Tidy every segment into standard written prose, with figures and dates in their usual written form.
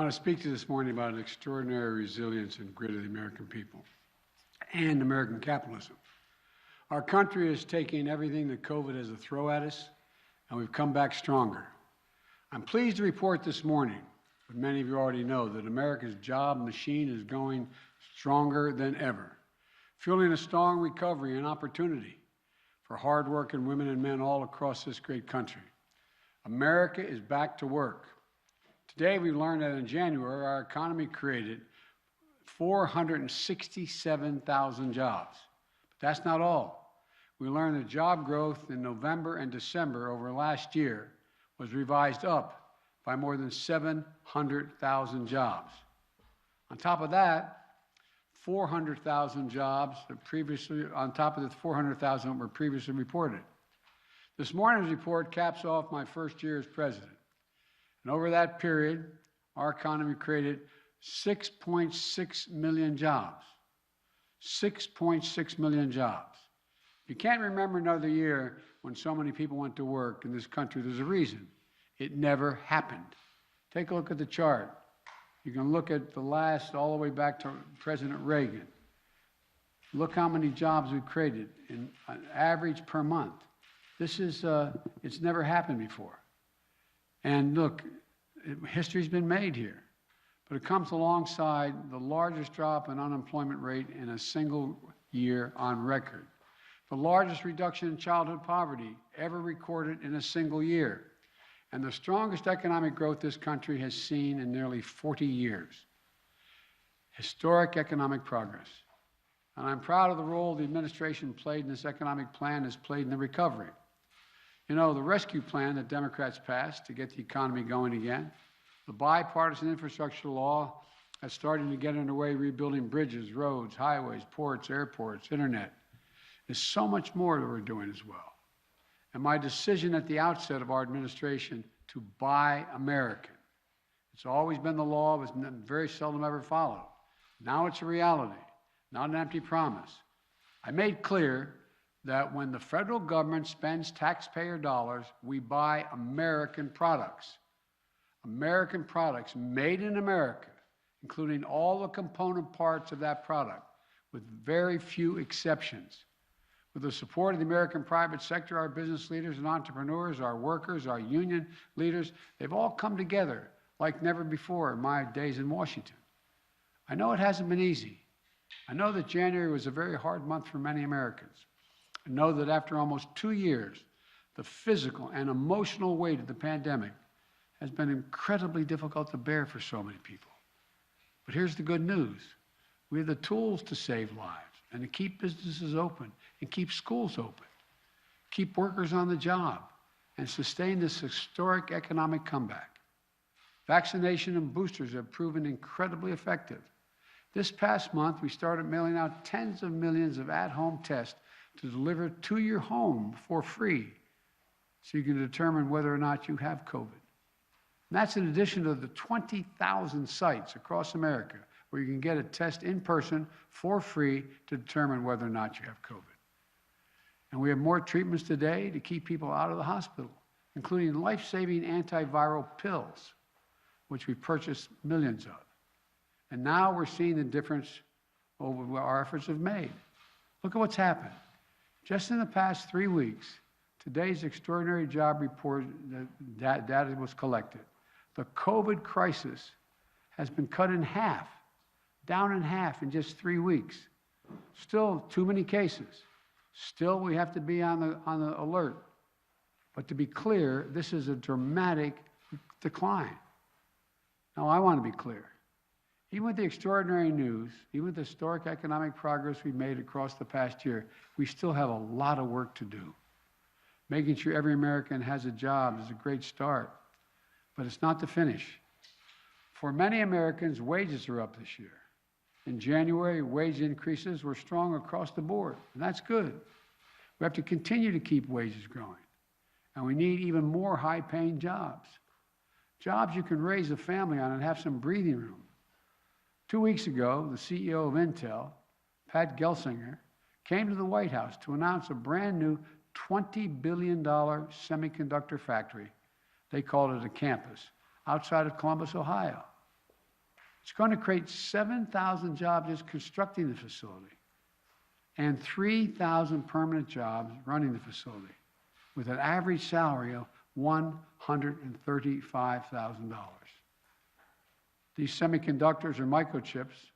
want to speak to you this morning about an extraordinary resilience and grit of the American people and American capitalism. Our country is taking everything that COVID has to throw at us, and we've come back stronger. I'm pleased to report this morning, but many of you already know, that America's job machine is going stronger than ever, fueling a strong recovery and opportunity for hard-working women and men all across this great country. America is back to work. Today, we learned that in January, our economy created 467,000 jobs. But that's not all. We learned that job growth in November and December over last year was revised up by more than 700,000 jobs. On top of that, 400,000 jobs on top of the 400,000 that were previously reported. This morning's report caps off my first year as president. And over that period, our economy created 6.6 million jobs. 6.6 million jobs. You can't remember another year when so many people went to work in this country. There's a reason. It never happened. Take a look at the chart. You can look at the last, all the way back to President Reagan. Look how many jobs we created in an average per month. This is, it's never happened before. And look, history's been made here, but it comes alongside the largest drop in unemployment rate in a single year on record, the largest reduction in childhood poverty ever recorded in a single year, and the strongest economic growth this country has seen in nearly 40 years. Historic economic progress. And I'm proud of the role the administration played in this economic plan has played in the recovery. You know, the rescue plan that Democrats passed to get the economy going again, the bipartisan infrastructure law that's starting to get underway rebuilding bridges, roads, highways, ports, airports, internet. There's so much more that we're doing as well. And my decision at the outset of our administration to buy American. It's always been the law, it was very seldom ever followed. Now it's a reality, not an empty promise. I made clear that when the federal government spends taxpayer dollars, we buy American products. American products made in America, including all the component parts of that product, with very few exceptions. With the support of the American private sector, our business leaders and entrepreneurs, our workers, our union leaders, they've all come together like never before in my days in Washington. I know it hasn't been easy. I know that January was a very hard month for many Americans. I know that after almost 2 years, the physical and emotional weight of the pandemic has been incredibly difficult to bear for so many people. But here's the good news. We have the tools to save lives and to keep businesses open and keep schools open, keep workers on the job, and sustain this historic economic comeback. Vaccination and boosters have proven incredibly effective. This past month, we started mailing out tens of millions of at-home tests to deliver to your home for free so you can determine whether or not you have COVID. And that's in addition to the 20,000 sites across America where you can get a test in person for free to determine whether or not you have COVID. And we have more treatments today to keep people out of the hospital, including life-saving antiviral pills, which we purchased millions of. And now we're seeing the difference over what our efforts have made. Look at what's happened. Just in the past 3 weeks, today's extraordinary job report data was collected. The COVID crisis has been cut in half, down in half in just 3 weeks. Still too many cases. Still we have to be on the alert. But to be clear, this is a dramatic decline. Now I want to be clear. Even with the extraordinary news, even with the historic economic progress we've made across the past year, we still have a lot of work to do. Making sure every American has a job is a great start, but it's not the finish. For many Americans, wages are up this year. In January, wage increases were strong across the board, and that's good. We have to continue to keep wages growing, and we need even more high-paying jobs. Jobs you can raise a family on and have some breathing room. 2 weeks ago, the CEO of Intel, Pat Gelsinger, came to the White House to announce a brand new $20 billion semiconductor factory. They called it a campus outside of Columbus, Ohio. It's going to create 7,000 jobs just constructing the facility and 3,000 permanent jobs running the facility with an average salary of $135,000. These semiconductors or microchips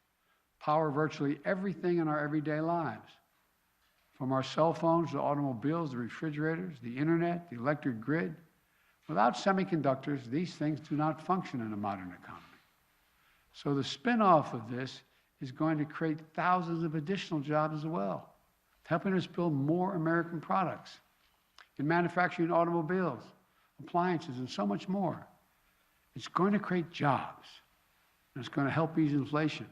power virtually everything in our everyday lives, from our cell phones to automobiles, the refrigerators, the internet, the electric grid. Without semiconductors, these things do not function in a modern economy. So the spin-off of this is going to create thousands of additional jobs as well, helping us build more American products in manufacturing automobiles, appliances, and so much more. It's going to create jobs, and it's going to help ease inflation.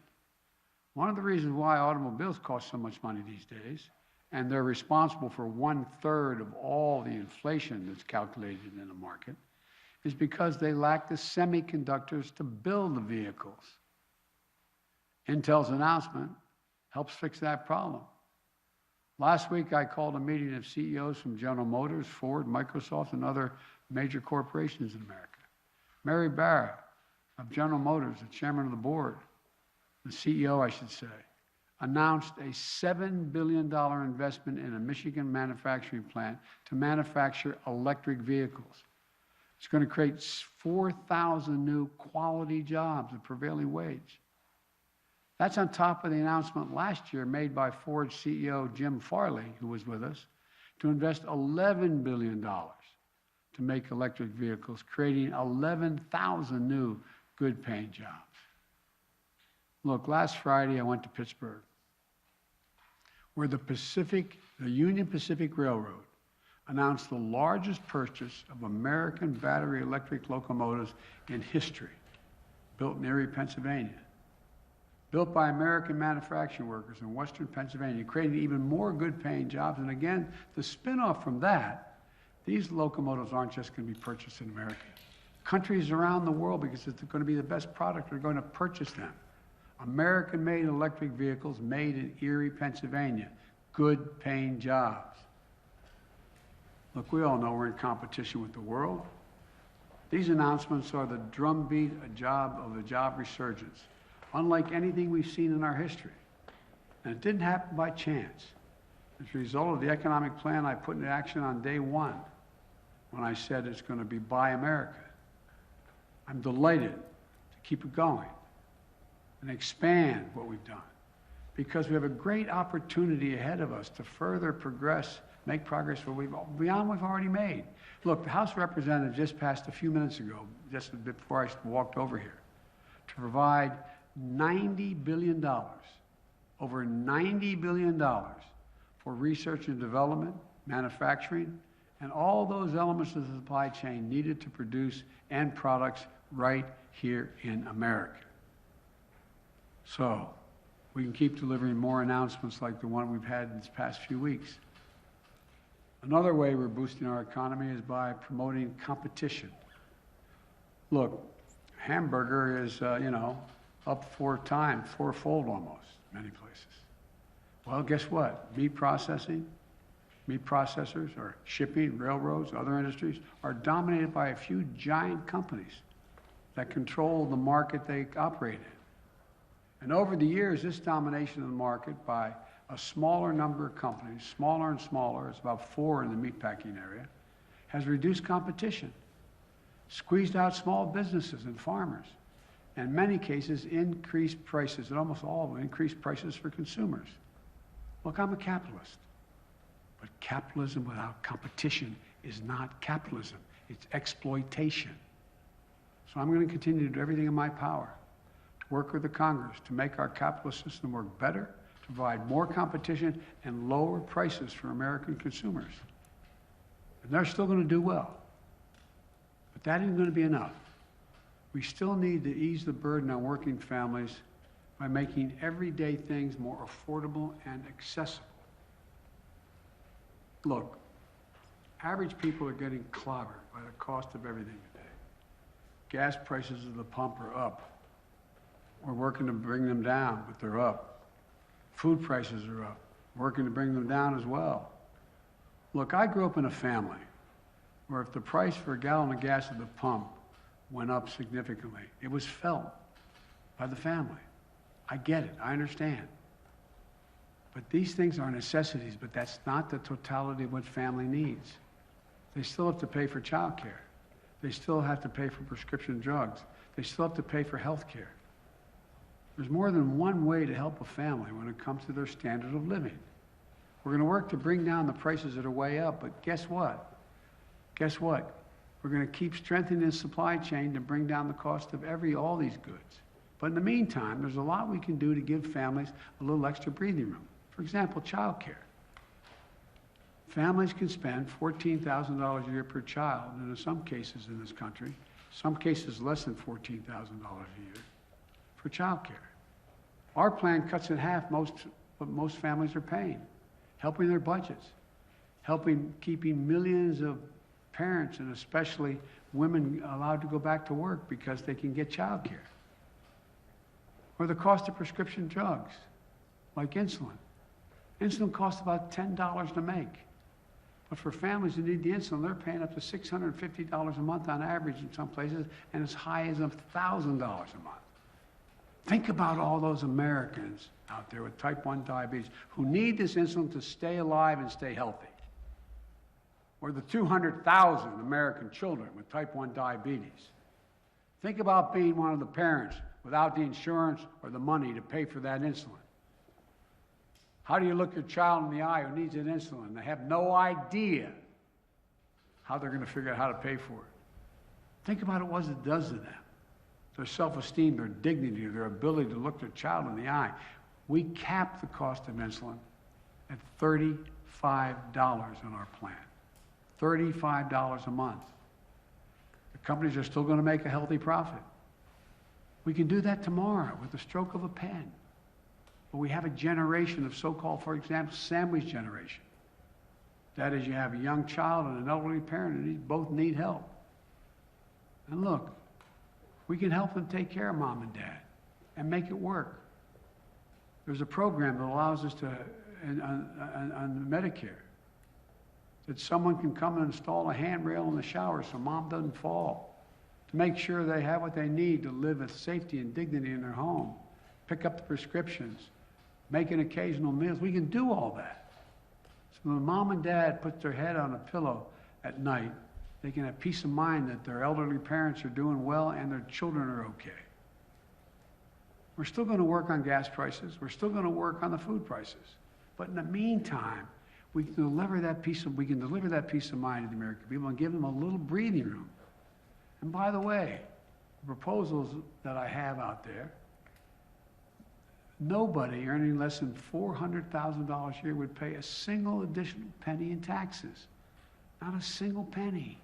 One of the reasons why automobiles cost so much money these days, and they're responsible for 1/3 of all the inflation that's calculated in the market, is because they lack the semiconductors to build the vehicles. Intel's announcement helps fix that problem. Last week, I called a meeting of CEOs from General Motors, Ford, Microsoft, and other major corporations in America. Mary Barra of General Motors, the chairman of the board, the CEO, I should say, announced a $7 billion investment in a Michigan manufacturing plant to manufacture electric vehicles. It's going to create 4,000 new quality jobs at prevailing wage. That's on top of the announcement last year made by Ford CEO Jim Farley, who was with us, to invest $11 billion to make electric vehicles, creating 11,000 new good-paying jobs. Look, last Friday I went to Pittsburgh, where the Union Pacific Railroad announced the largest purchase of American battery electric locomotives in history, built in Erie, Pennsylvania. Built by American manufacturing workers in Western Pennsylvania, creating even more good-paying jobs. And again, the spin-off from that, these locomotives aren't just going to be purchased in America. Countries around the world, because it's going to be the best product, are going to purchase them. American-made electric vehicles made in Erie, Pennsylvania. Good-paying jobs. Look, we all know we're in competition with the world. These announcements are the drumbeat of the job resurgence, unlike anything we've seen in our history. And it didn't happen by chance. It's a result of the economic plan I put into action on day one when I said it's going to be Buy America. I'm delighted to keep it going and expand what we've done, because we have a great opportunity ahead of us to further progress, make progress beyond what we've already made. Look, the House of Representatives just passed a few minutes ago, just a bit before I walked over here, to provide $90 billion, over $90 billion for research and development, manufacturing, and all those elements of the supply chain needed to produce end products right here in America. So we can keep delivering more announcements like the one we've had in these past few weeks. Another way we're boosting our economy is by promoting competition. Look, hamburger is, up fourfold almost, many places. Well, guess what? Meat processors, or shipping, railroads, other industries are dominated by a few giant companies that control the market they operate in. And over the years, this domination of the market by a smaller number of companies, smaller and smaller, it's about 4 in the meatpacking area, has reduced competition, squeezed out small businesses and farmers, and in many cases increased prices, and almost all of them increased prices for consumers. Look, I'm a capitalist, but capitalism without competition is not capitalism, it's exploitation. So I'm going to continue to do everything in my power to work with the Congress to make our capitalist system work better, to provide more competition and lower prices for American consumers. And they're still going to do well. But that isn't going to be enough. We still need to ease the burden on working families by making everyday things more affordable and accessible. Look, average people are getting clobbered by the cost of everything today. Gas prices at the pump are up. We're working to bring them down, but they're up. Food prices are up. We're working to bring them down as well. Look, I grew up in a family where if the price for a gallon of gas at the pump went up significantly, it was felt. by the family. I get it. I understand. But these things are necessities, but that's not the totality of what family needs. They still have to pay for child care. They still have to pay for prescription drugs. They still have to pay for health care. There's more than one way to help a family when it comes to their standard of living. We're going to work to bring down the prices that are way up, but guess what? Guess what? We're going to keep strengthening the supply chain to bring down the cost of all these goods. But in the meantime, there's a lot we can do to give families a little extra breathing room. For example, child care. Families can spend $14,000 a year per child, and in some cases in this country, some cases less than $14,000 a year, for child care. Our plan cuts in half what most families are paying, helping their budgets, keeping millions of parents and especially women allowed to go back to work because they can get child care. Or the cost of prescription drugs, like insulin. Insulin costs about $10 to make. But for families who need the insulin, they're paying up to $650 a month on average in some places, and as high as $1,000 a month. Think about all those Americans out there with type 1 diabetes who need this insulin to stay alive and stay healthy. Or the 200,000 American children with type 1 diabetes. Think about being one of the parents without the insurance or the money to pay for that insulin. How do you look your child in the eye who needs an insulin? They have no idea how they're going to figure out how to pay for it. Think about what it does to them. Their self-esteem, their dignity, their ability to look their child in the eye. We cap the cost of insulin at $35 in our plan. $35 a month. The companies are still going to make a healthy profit. We can do that tomorrow with the stroke of a pen. But we have a generation of so-called, for example, sandwich generation. That is, you have a young child and an elderly parent, and these both need help. And look, we can help them take care of mom and dad and make it work. There's a program that allows us to, on Medicare, that someone can come and install a handrail in the shower so mom doesn't fall, to make sure they have what they need to live with safety and dignity in their home, pick up the prescriptions, making occasional meals. We can do all that. So when mom and dad put their head on a pillow at night, they can have peace of mind that their elderly parents are doing well and their children are okay. We're still going to work on gas prices. We're still going to work on the food prices. But in the meantime, we can deliver that peace of mind to the American people and give them a little breathing room. And by the way, the proposals that I have out there, nobody earning less than $400,000 a year would pay a single additional penny in taxes. Not a single penny.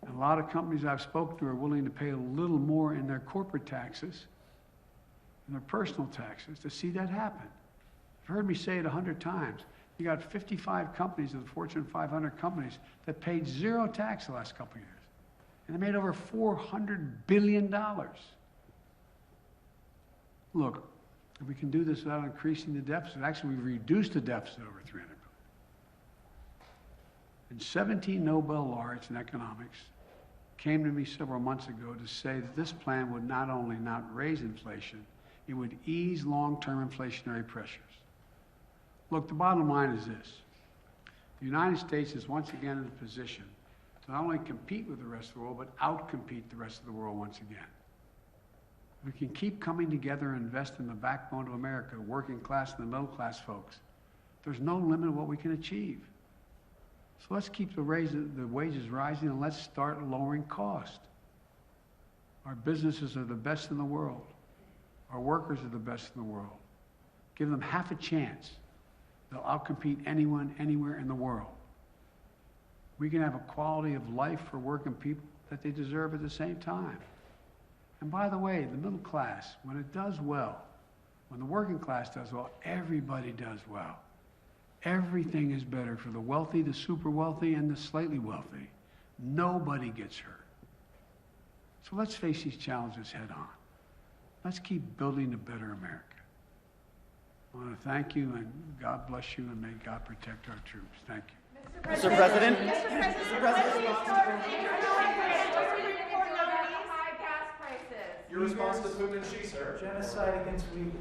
And a lot of companies I've spoken to are willing to pay a little more in their corporate taxes and their personal taxes to see that happen. You've heard me say it 100 times. You got 55 companies of the Fortune 500 companies that paid zero tax the last couple of years. And they made over $400 billion. Look, if we can do this without increasing the deficit, actually we've reduced the deficit over $300 billion. And 17 Nobel laureates in economics came to me several months ago to say that this plan would not only not raise inflation, it would ease long-term inflationary pressures. Look, the bottom line is this. The United States is once again in a position to not only compete with the rest of the world, but outcompete the rest of the world once again. We can keep coming together and invest in the backbone of America, working class and the middle class folks. There's no limit to what we can achieve. So let's keep the wages rising and let's start lowering cost. Our businesses are the best in the world. Our workers are the best in the world. Give them half a chance. They'll outcompete anyone, anywhere in the world. We can have a quality of life for working people that they deserve at the same time. And by the way, the middle class, when it does well, when the working class does well, everybody does well. Everything is better for the wealthy, the super wealthy, and the slightly wealthy. Nobody gets hurt. So let's face these challenges head on. Let's keep building a better America. I want to thank you, and God bless you, and may God protect our troops. Thank you. Mr. President. Your Your response to Putin and Xi, sir. Genocide against Uyghurs.